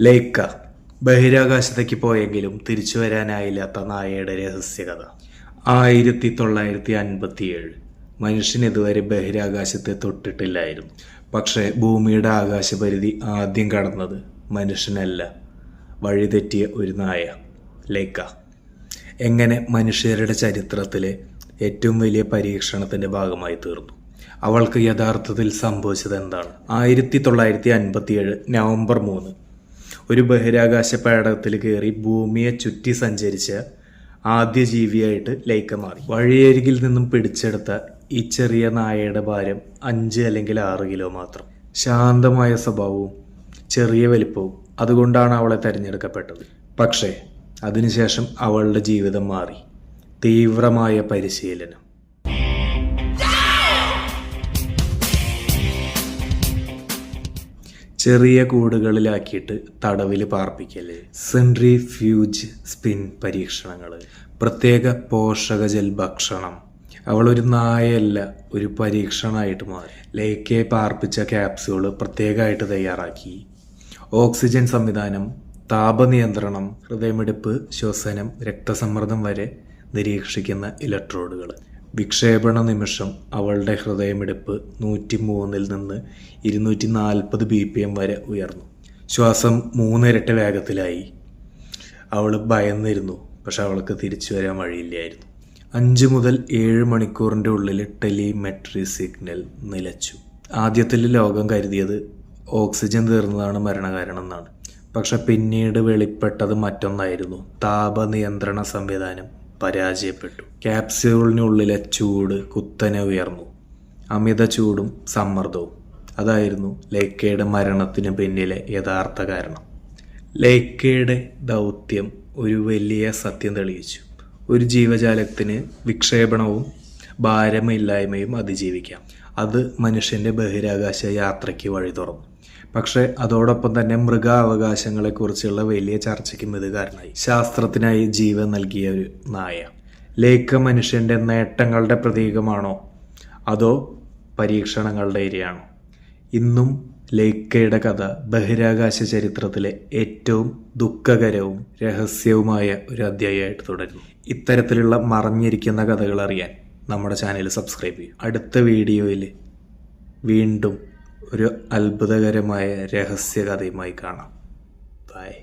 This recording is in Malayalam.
ലൈക്ക ബഹിരാകാശത്തേക്ക് പോയെങ്കിലും തിരിച്ചു വരാനായില്ലാത്ത നായയുടെ രഹസ്യകഥ. 1957 മനുഷ്യൻ ഇതുവരെ ബഹിരാകാശത്തെ തൊട്ടിട്ടില്ലായിരുന്നു. പക്ഷേ ഭൂമിയുടെ ആകാശപരിധി ആദ്യം കടന്നത് മനുഷ്യനല്ല, വഴിതെറ്റിയ ഒരു നായ, ലൈക്ക. എങ്ങനെ മനുഷ്യരുടെ ചരിത്രത്തിലെ ഏറ്റവും വലിയ പരീക്ഷണത്തിന്റെ ഭാഗമായി തീർന്നു? അവൾക്ക് യഥാർത്ഥത്തിൽ സംഭവിച്ചത് എന്താണ്? 1957 നവംബർ 3 ഒരു ബഹിരാകാശ പേടകത്തിൽ കയറി ഭൂമിയെ ചുറ്റി സഞ്ചരിച്ച ആദ്യ ജീവിയായിട്ട് ലൈക്ക മാറി. വഴിയരികിൽ നിന്നും പിടിച്ചെടുത്ത ഈ ചെറിയ നായയുടെ ഭാരം 5 അല്ലെങ്കിൽ 6 കിലോ മാത്രം. ശാന്തമായ സ്വഭാവവും ചെറിയ വലിപ്പവും അതുകൊണ്ടാണ് അവളെ തിരഞ്ഞെടുക്കപ്പെട്ടത്. പക്ഷേ അതിനുശേഷം അവളുടെ ജീവിതം മാറി. തീവ്രമായ പരിശീലനം, ചെറിയ കൂടുകളിലാക്കിയിട്ട് തടവിൽ പാർപ്പിക്കല്, സെൻട്രിഫ്യൂജ് സ്പിൻ പരീക്ഷണങ്ങൾ, പ്രത്യേക പോഷകജൽ ഭക്ഷണം. അവളൊരു നായയല്ല, ഒരു പരീക്ഷണമായിട്ട് മാറി. ലൈക്കയെ പാർപ്പിച്ച ക്യാപ്സ്യൂൾ പ്രത്യേകമായിട്ട് തയ്യാറാക്കി. ഓക്സിജൻ സംവിധാനം, താപനിയന്ത്രണം, ഹൃദയമിടിപ്പ്, ശ്വസനം, രക്തസമ്മർദ്ദം വരെ നിരീക്ഷിക്കുന്ന ഇലക്ട്രോഡുകൾ. വിക്ഷേപണ നിമിഷം അവളുടെ ഹൃദയമിടിപ്പ് 103 നിന്ന് 240 BPM വരെ ഉയർന്നു. ശ്വാസം 3 ഇരട്ടി വേഗത്തിലായി. അവൾ ഭയന്നിരുന്നു, പക്ഷെ അവൾക്ക് തിരിച്ചു വരാൻ വഴിയില്ലായിരുന്നു. 5 മുതൽ 7 മണിക്കൂറിൻ്റെ ഉള്ളിൽ ടെലിമെട്രി സിഗ്നൽ നിലച്ചു. ആദ്യത്തിൽ ലോകം കരുതിയത് ഓക്സിജൻ തീർന്നതാണ് മരണകാരണം എന്നാണ്. പക്ഷെ പിന്നീട് വെളിപ്പെട്ടത് മറ്റൊന്നായിരുന്നു. താപനിയന്ത്രണ സംവിധാനം പരാജയപ്പെട്ടു. ക്യാപ്സ്യൂളിനുള്ളിലെ ചൂട് കുത്തനെ ഉയർന്നു. അമിത ചൂടും സമ്മർദ്ദവും അതായിരുന്നു ലൈക്കയുടെ മരണത്തിന് പിന്നിലെ യഥാർത്ഥ കാരണം. ലൈക്കയുടെ ദൗത്യം ഒരു വലിയ സത്യം തെളിയിച്ചു. ഒരു ജീവജാലത്തിന് വിക്ഷേപണവും ഭാരമില്ലായ്മയും അതിജീവിക്കാം. അത് മനുഷ്യന്റെ ബഹിരാകാശ യാത്രയ്ക്ക് വഴി തുറന്നു. പക്ഷെ അതോടൊപ്പം തന്നെ മൃഗാവകാശങ്ങളെക്കുറിച്ചുള്ള വലിയ ചർച്ചയ്ക്കും ഇത് കാരണമായി. ശാസ്ത്രത്തിനായി ജീവൻ നൽകിയ ഒരു നായ. ലൈക്ക മനുഷ്യന്റെ നേട്ടങ്ങളുടെ പ്രതീകമാണോ അതോ പരീക്ഷണങ്ങളുടെ ഇരയാണോ? ഇന്നും ലൈക്കയുടെ കഥ ബഹിരാകാശ ചരിത്രത്തിലെ ഏറ്റവും ദുഃഖകരവും രഹസ്യവുമായ ഒരു അധ്യായമായിട്ട് തുടരുന്നു. ഇത്തരത്തിലുള്ള മറഞ്ഞിരിക്കുന്ന കഥകൾ അറിയാൻ നമ്മുടെ ചാനൽ സബ്സ്ക്രൈബ് ചെയ്യും. അടുത്ത വീഡിയോയിൽ വീണ്ടും ഒരു അത്ഭുതകരമായ രഹസ്യ കഥയുമായി കാണാം. ബൈ.